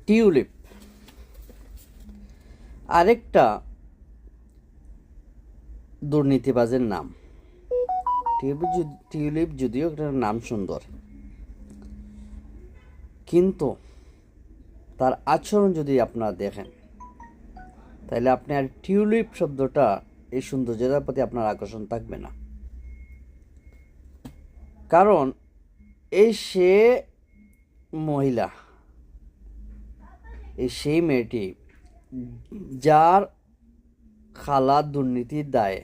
Tulip আরেকটা দুর্নীতিবাজের নাম। Tulip যদিও একটা নাম সুন্দর, কিন্তু তার আচরণ যদি আপনারা দেখেন তাহলে আপনি আর টিউলিপ শব্দটা এই সৌন্দর্যতার প্রতি আপনার আকর্ষণ থাকবে না। কারণ সে মহিলা, সেই মেয়েটি যার খালা দুর্নীতির দায়ে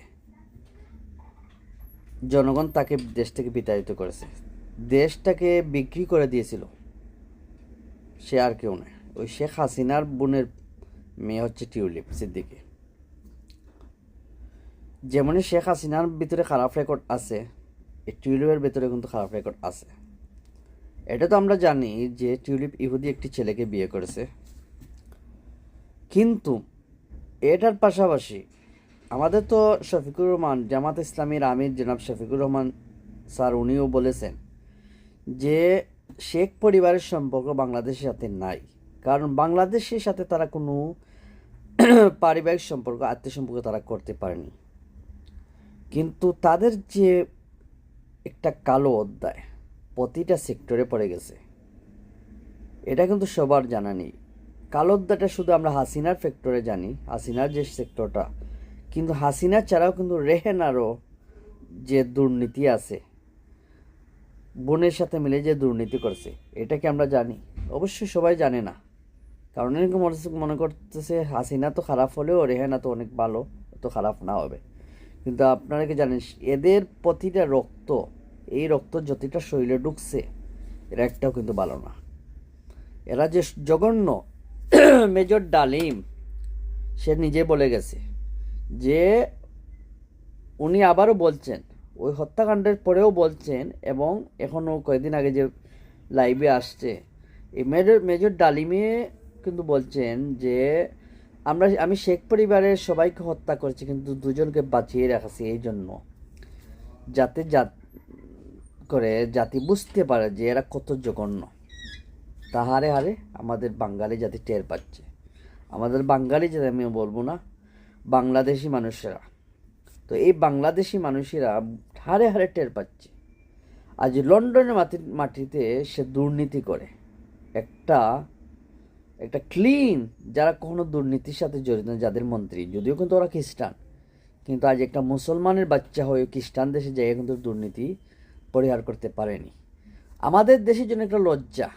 জনগণ তাকে দেশ থেকে বিতাড়িত করেছে, দেশটাকে বিক্রি করে দিয়েছিল। সে আর কেউ নয়, ওই শেখ হাসিনার বোনের মেয়ে হচ্ছে টিউলিপ সিদ্দিকী। যেমনই শেখ হাসিনার ভিতরে খারাপ রেকর্ড আছে, এই টিউলিপের ভিতরে কিন্তু খারাপ রেকর্ড আছে। এটা তো আমরা জানি যে টিউলিপ ইহুদি একটি ছেলেকে বিয়ে করেছে, কিন্তু এটার পাশাপাশি আমাদের তো শফিকুর রহমান, জামাত ইসলামীর আমির জনাব শফিকুর রহমান স্যার, উনিও বলেছেন যে শেখ পরিবারের সম্পর্ক বাংলাদেশের সাথে নাই, কারণ বাংলাদেশের সাথে তারা কোনো পারিবারিক সম্পর্ক, আত্মীয় সম্পর্ক তারা করতে পারেনি। কিন্তু তাদের যে একটা কালো অধ্যায় প্রতিটা সেক্টরে পড়ে গেছে, এটা কিন্তু সবার জানা নেই। কালো অধ্যায়টা শুধু আমরা হাসিনার ফ্যাক্টরে জানি, হাসিনার যে সেক্টরটা, কিন্তু হাসিনা ছাড়াও কিন্তু রেহেনারও যে দুর্নীতি আছে, বোনের সাথে মিলে যে দুর্নীতি করছে, এটাকে আমরা জানি? অবশ্যই সবাই জানে না, কারণ এরকম মনে করতেছে হাসিনা তো খারাপ হলেও রেহেনা তো অনেক ভালো, তো খারাপ না হবে। কিন্তু আপনারা কি জানেন, এদের প্রতিটা রক্ত, এই রক্ত যতটা শরীরে ঢুকছে, এরা একটাও কিন্তু ভালো না। এরা যে জঘন্য, মেজর ডালিম সে নিজে বলে গেছে যে উনি আবারও বলছেন, ওই হত্যাকাণ্ডের পরেও বলছেন, এবং এখনও কয়েকদিন আগে যে লাইভে আসছে, এই মেজর ডালিমে কিন্তু বলছেন যে আমি শেখ পরিবারের সবাইকে হত্যা করেছি, কিন্তু দুজনকে বাঁচিয়ে রাখছি এই জন্য, যাতে জাতি বুঝতে পারে যে এরা কত জঘন্য। তাহারে হারে আমাদের বাঙালি জাতি টের পাচ্ছে, আমাদের বাঙালি জাতি আমি বলবো না, বাংলাদেশি মানুষেরা। তো এই বাংলাদেশি মানুষেরা হারে হারে টের পাচ্ছে। আজ লন্ডনের মাটিতে সে দুর্নীতি করে, একটা ক্লিন, যারা কখনো দুর্নীতির সাথে জড়িত, যাদের মন্ত্রী, যদিও কিন্তু ওরা খ্রিস্টান, কিন্তু আজ একটা মুসলমানের বাচ্চা হয়ে খ্রিস্টান দেশে যাই কিন্তু দুর্নীতি পরিহার করতে পারেনি। আমাদের দেশের জন্য একটা লজ্জা।